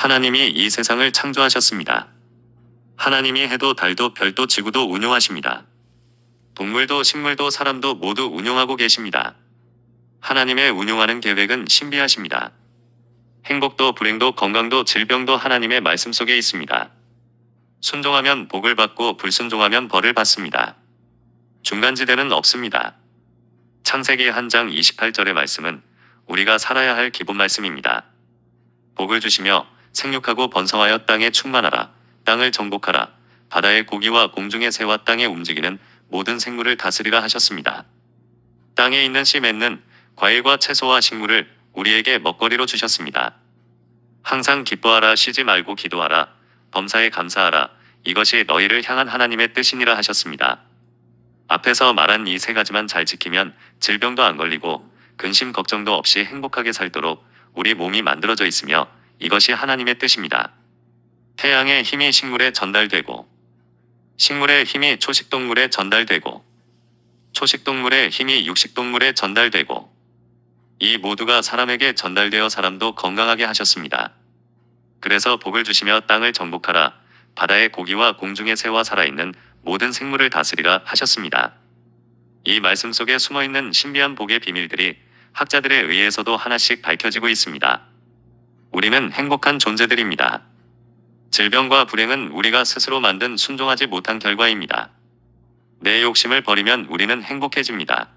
하나님이 이 세상을 창조하셨습니다. 하나님이 해도 달도 별도 지구도 운용하십니다. 동물도 식물도 사람도 모두 운용하고 계십니다. 하나님의 운용하는 계획은 신비하십니다. 행복도 불행도 건강도 질병도 하나님의 말씀 속에 있습니다. 순종하면 복을 받고 불순종하면 벌을 받습니다. 중간지대는 없습니다. 창세기 1장 28절의 말씀은 우리가 살아야 할 기본 말씀입니다. 복을 주시며 생육하고 번성하여 땅에 충만하라. 땅을 정복하라. 바다의 고기와 공중의 새와 땅에 움직이는 모든 생물을 다스리라 하셨습니다. 땅에 있는 씨 맺는 과일과 채소와 식물을 우리에게 먹거리로 주셨습니다. 항상 기뻐하라. 쉬지 말고 기도하라. 범사에 감사하라. 이것이 너희를 향한 하나님의 뜻이니라 하셨습니다. 앞에서 말한 이 세 가지만 잘 지키면 질병도 안 걸리고 근심 걱정도 없이 행복하게 살도록 우리 몸이 만들어져 있으며 이것이 하나님의 뜻입니다. 태양의 힘이 식물에 전달되고 식물의 힘이 초식동물에 전달되고 초식동물의 힘이 육식동물에 전달되고 이 모두가 사람에게 전달되어 사람도 건강하게 하셨습니다. 그래서 복을 주시며 땅을 정복하라. 바다의 고기와 공중의 새와 살아있는 모든 생물을 다스리라 하셨습니다. 이 말씀 속에 숨어있는 신비한 복의 비밀들이 학자들에 의해서도 하나씩 밝혀지고 있습니다. 우리는 행복한 존재들입니다. 질병과 불행은 우리가 스스로 만든 순종하지 못한 결과입니다. 내 욕심을 버리면 우리는 행복해집니다.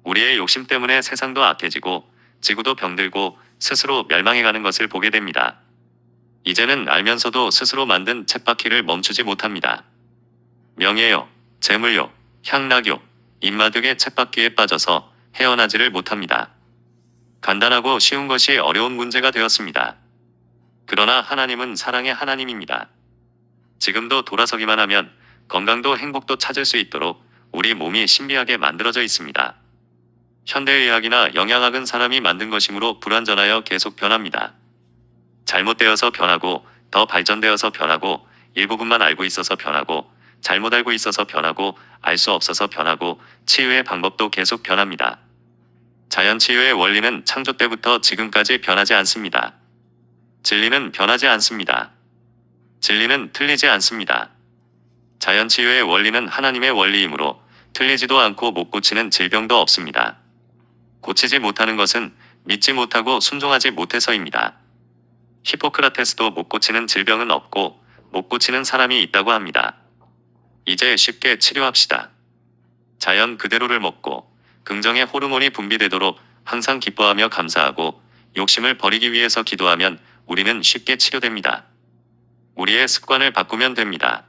우리의 욕심 때문에 세상도 악해지고 지구도 병들고 스스로 멸망해가는 것을 보게 됩니다. 이제는 알면서도 스스로 만든 쳇바퀴를 멈추지 못합니다. 명예욕, 재물욕, 향락욕, 입마득의 쳇바퀴에 빠져서 헤어나지를 못합니다. 간단하고 쉬운 것이 어려운 문제가 되었습니다. 그러나 하나님은 사랑의 하나님입니다. 지금도 돌아서기만 하면 건강도 행복도 찾을 수 있도록 우리 몸이 신비하게 만들어져 있습니다. 현대의학이나 영양학은 사람이 만든 것이므로 불완전하여 계속 변합니다. 잘못되어서 변하고 더 발전되어서 변하고 일부분만 알고 있어서 변하고 잘못 알고 있어서 변하고 알 수 없어서 변하고 치유의 방법도 계속 변합니다. 자연 치유의 원리는 창조 때부터 지금까지 변하지 않습니다. 진리는 변하지 않습니다. 진리는 틀리지 않습니다. 자연 치유의 원리는 하나님의 원리이므로 틀리지도 않고 못 고치는 질병도 없습니다. 고치지 못하는 것은 믿지 못하고 순종하지 못해서입니다. 히포크라테스도 못 고치는 질병은 없고 못 고치는 사람이 있다고 합니다. 이제 쉽게 치료합시다. 자연 그대로를 먹고 긍정의 호르몬이 분비되도록 항상 기뻐하며 감사하고 욕심을 버리기 위해서 기도하면 우리는 쉽게 치료됩니다. 우리의 습관을 바꾸면 됩니다.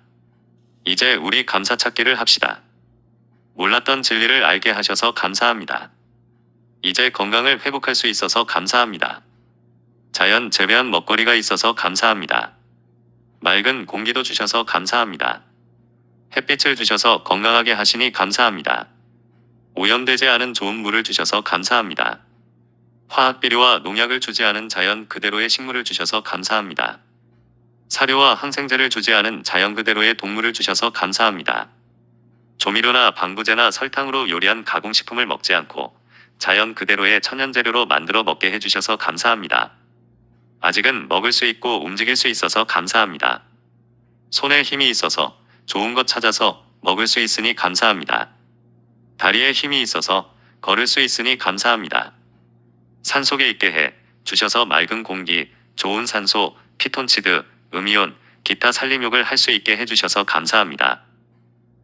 이제 우리 감사 찾기를 합시다. 몰랐던 진리를 알게 하셔서 감사합니다. 이제 건강을 회복할 수 있어서 감사합니다. 자연 재배한 먹거리가 있어서 감사합니다. 맑은 공기도 주셔서 감사합니다. 햇빛을 주셔서 건강하게 하시니 감사합니다. 오염되지 않은 좋은 물을 주셔서 감사합니다. 화학비료와 농약을 주지 않은 자연 그대로의 식물을 주셔서 감사합니다. 사료와 항생제를 주지 않은 자연 그대로의 동물을 주셔서 감사합니다. 조미료나 방부제나 설탕으로 요리한 가공식품을 먹지 않고 자연 그대로의 천연재료로 만들어 먹게 해주셔서 감사합니다. 아직은 먹을 수 있고 움직일 수 있어서 감사합니다. 손에 힘이 있어서 좋은 것 찾아서 먹을 수 있으니 감사합니다. 다리에 힘이 있어서 걸을 수 있으니 감사합니다. 산속에 있게 해 주셔서 맑은 공기, 좋은 산소, 피톤치드, 음이온, 기타 산림욕을 할 수 있게 해주셔서 감사합니다.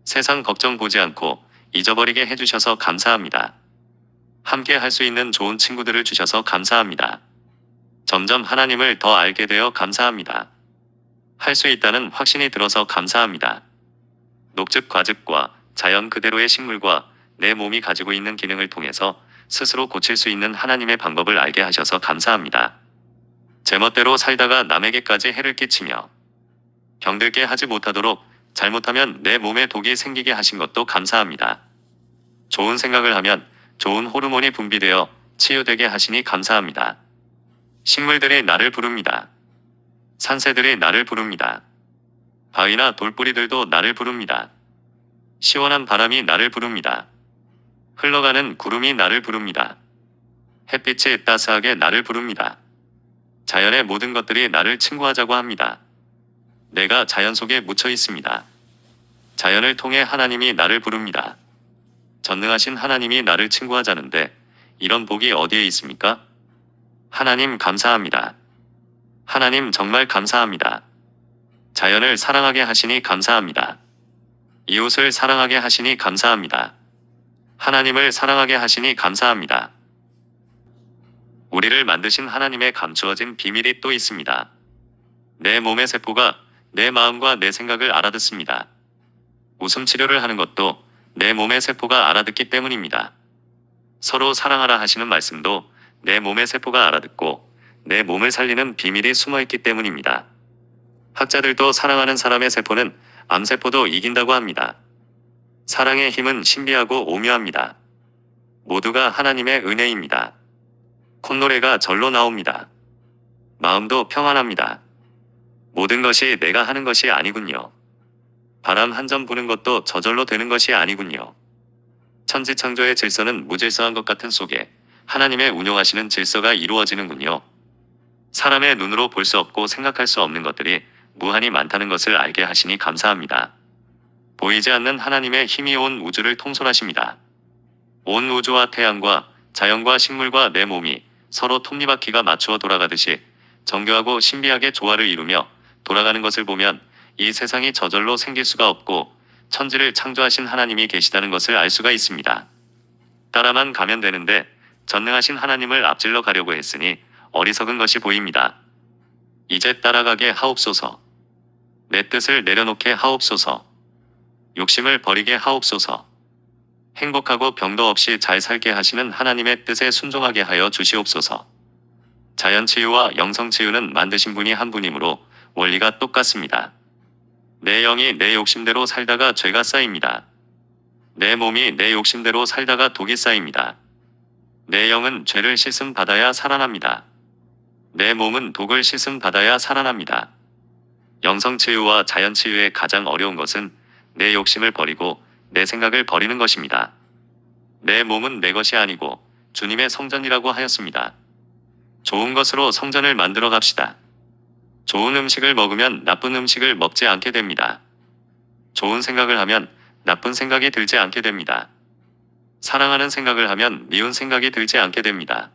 세상 걱정 보지 않고 잊어버리게 해주셔서 감사합니다. 함께 할 수 있는 좋은 친구들을 주셔서 감사합니다. 점점 하나님을 더 알게 되어 감사합니다. 할 수 있다는 확신이 들어서 감사합니다. 녹즙 과즙과 자연 그대로의 식물과 내 몸이 가지고 있는 기능을 통해서 스스로 고칠 수 있는 하나님의 방법을 알게 하셔서 감사합니다. 제멋대로 살다가 남에게까지 해를 끼치며 병들게 하지 못하도록 잘못하면 내 몸에 독이 생기게 하신 것도 감사합니다. 좋은 생각을 하면 좋은 호르몬이 분비되어 치유되게 하시니 감사합니다. 식물들이 나를 부릅니다. 산새들이 나를 부릅니다. 바위나 돌뿌리들도 나를 부릅니다. 시원한 바람이 나를 부릅니다. 흘러가는 구름이 나를 부릅니다. 햇빛이 따스하게 나를 부릅니다. 자연의 모든 것들이 나를 칭구하자고 합니다. 내가 자연 속에 묻혀 있습니다. 자연을 통해 하나님이 나를 부릅니다. 전능하신 하나님이 나를 칭구하자는데 이런 복이 어디에 있습니까? 하나님 감사합니다. 하나님 정말 감사합니다. 자연을 사랑하게 하시니 감사합니다. 이웃을 사랑하게 하시니 감사합니다. 하나님을 사랑하게 하시니 감사합니다. 우리를 만드신 하나님의 감추어진 비밀이 또 있습니다. 내 몸의 세포가 내 마음과 내 생각을 알아듣습니다. 웃음 치료를 하는 것도 내 몸의 세포가 알아듣기 때문입니다. 서로 사랑하라 하시는 말씀도 내 몸의 세포가 알아듣고 내 몸을 살리는 비밀이 숨어있기 때문입니다. 학자들도 사랑하는 사람의 세포는 암세포도 이긴다고 합니다. 사랑의 힘은 신비하고 오묘합니다. 모두가 하나님의 은혜입니다. 콧노래가 절로 나옵니다. 마음도 평안합니다. 모든 것이 내가 하는 것이 아니군요. 바람 한 점 부는 것도 저절로 되는 것이 아니군요. 천지창조의 질서는 무질서한 것 같은 속에 하나님의 운용하시는 질서가 이루어지는군요. 사람의 눈으로 볼 수 없고 생각할 수 없는 것들이 무한히 많다는 것을 알게 하시니 감사합니다. 보이지 않는 하나님의 힘이 온 우주를 통솔하십니다. 온 우주와 태양과 자연과 식물과 내 몸이 서로 톱니바퀴가 맞추어 돌아가듯이 정교하고 신비하게 조화를 이루며 돌아가는 것을 보면 이 세상이 저절로 생길 수가 없고 천지를 창조하신 하나님이 계시다는 것을 알 수가 있습니다. 따라만 가면 되는데 전능하신 하나님을 앞질러 가려고 했으니 어리석은 것이 보입니다. 이제 따라가게 하옵소서. 내 뜻을 내려놓게 하옵소서. 욕심을 버리게 하옵소서. 행복하고 병도 없이 잘 살게 하시는 하나님의 뜻에 순종하게 하여 주시옵소서. 자연치유와 영성치유는 만드신 분이 한 분이므로 원리가 똑같습니다. 내 영이 내 욕심대로 살다가 죄가 쌓입니다. 내 몸이 내 욕심대로 살다가 독이 쌓입니다. 내 영은 죄를 씻음 받아야 살아납니다. 내 몸은 독을 씻음 받아야 살아납니다. 영성치유와 자연치유의 가장 어려운 것은 내 욕심을 버리고 내 생각을 버리는 것입니다. 내 몸은 내 것이 아니고 주님의 성전이라고 하였습니다. 좋은 것으로 성전을 만들어 갑시다. 좋은 음식을 먹으면 나쁜 음식을 먹지 않게 됩니다. 좋은 생각을 하면 나쁜 생각이 들지 않게 됩니다. 사랑하는 생각을 하면 미운 생각이 들지 않게 됩니다.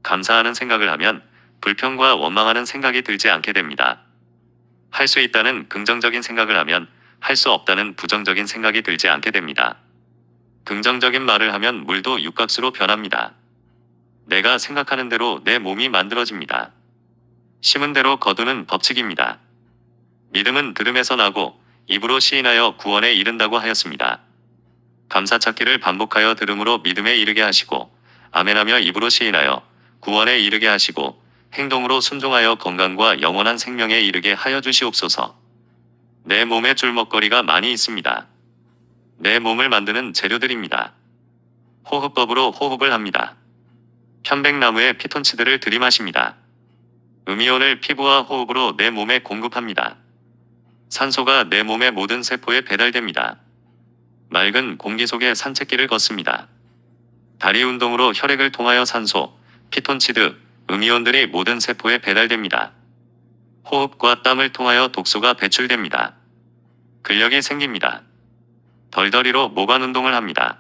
감사하는 생각을 하면 불평과 원망하는 생각이 들지 않게 됩니다. 할 수 있다는 긍정적인 생각을 하면 할 수 없다는 부정적인 생각이 들지 않게 됩니다. 긍정적인 말을 하면 물도 육각수로 변합니다. 내가 생각하는 대로 내 몸이 만들어집니다. 심은 대로 거두는 법칙입니다. 믿음은 들음에서 나고 입으로 시인하여 구원에 이른다고 하였습니다. 감사찾기를 반복하여 들음으로 믿음에 이르게 하시고 아멘하며 입으로 시인하여 구원에 이르게 하시고 행동으로 순종하여 건강과 영원한 생명에 이르게 하여 주시옵소서. 내 몸에 줄먹거리가 많이 있습니다. 내 몸을 만드는 재료들입니다. 호흡법으로 호흡을 합니다. 편백나무의 피톤치드를 들이마십니다. 음이온을 피부와 호흡으로 내 몸에 공급합니다. 산소가 내 몸의 모든 세포에 배달됩니다. 맑은 공기 속에 산책길을 걷습니다. 다리 운동으로 혈액을 통하여 산소, 피톤치드, 음이온들이 모든 세포에 배달됩니다. 호흡과 땀을 통하여 독소가 배출됩니다. 근력이 생깁니다. 덜덜이로 모관 운동을 합니다.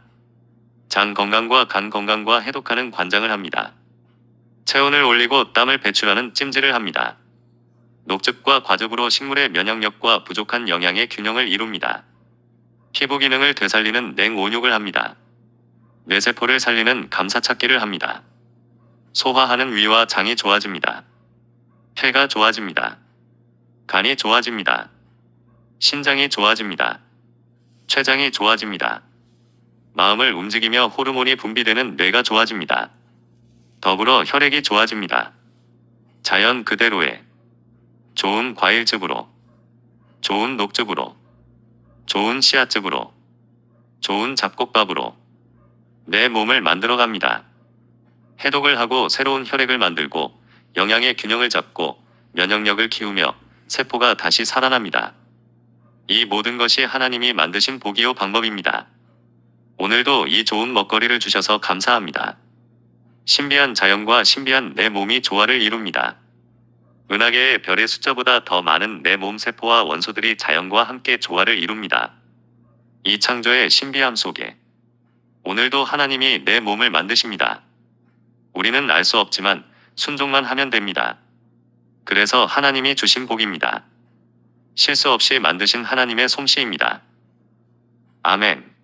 장 건강과 간 건강과 해독하는 관장을 합니다. 체온을 올리고 땀을 배출하는 찜질을 합니다. 녹즙과 과즙으로 식물의 면역력과 부족한 영양의 균형을 이룹니다. 피부 기능을 되살리는 냉온욕을 합니다. 뇌세포를 살리는 감사찾기를 합니다. 소화하는 위와 장이 좋아집니다. 폐가 좋아집니다. 간이 좋아집니다. 신장이 좋아집니다. 췌장이 좋아집니다. 마음을 움직이며 호르몬이 분비되는 뇌가 좋아집니다. 더불어 혈액이 좋아집니다. 자연 그대로의 좋은 과일즙으로, 좋은 녹즙으로, 좋은 씨앗즙으로, 좋은 잡곡밥으로 내 몸을 만들어갑니다. 해독을 하고 새로운 혈액을 만들고 영양의 균형을 잡고 면역력을 키우며 세포가 다시 살아납니다. 이 모든 것이 하나님이 만드신 복이요 방법입니다. 오늘도 이 좋은 먹거리를 주셔서 감사합니다. 신비한 자연과 신비한 내 몸이 조화를 이룹니다. 은하계의 별의 숫자보다 더 많은 내 몸 세포와 원소들이 자연과 함께 조화를 이룹니다. 이 창조의 신비함 속에 오늘도 하나님이 내 몸을 만드십니다. 우리는 알 수 없지만 순종만 하면 됩니다. 그래서 하나님이 주신 복입니다. 실수 없이 만드신 하나님의 솜씨입니다. 아멘.